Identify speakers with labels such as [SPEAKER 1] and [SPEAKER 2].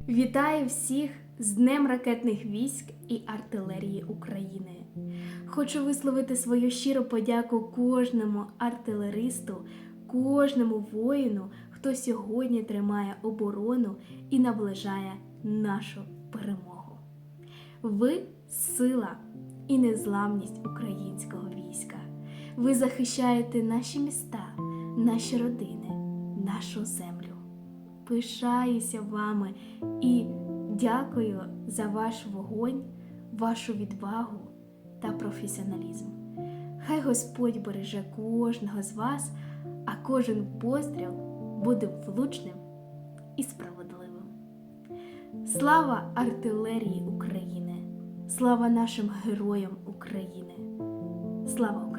[SPEAKER 1] Вітаю всіх з Днем ракетних військ і артилерії України. Хочу висловити свою щиру подяку кожному артилеристу, кожному воїну, хто сьогодні тримає оборону і наближає нашу перемогу. Ви – сила і незламність українського війська. Ви захищаєте наші міста, наші родини, нашу землю. Пишаюся вами і дякую за ваш вогонь, вашу відвагу та професіоналізм. Хай Господь береже кожного з вас, а кожен постріл буде влучним і справедливим. Слава артилерії України! Слава нашим героям України! Слава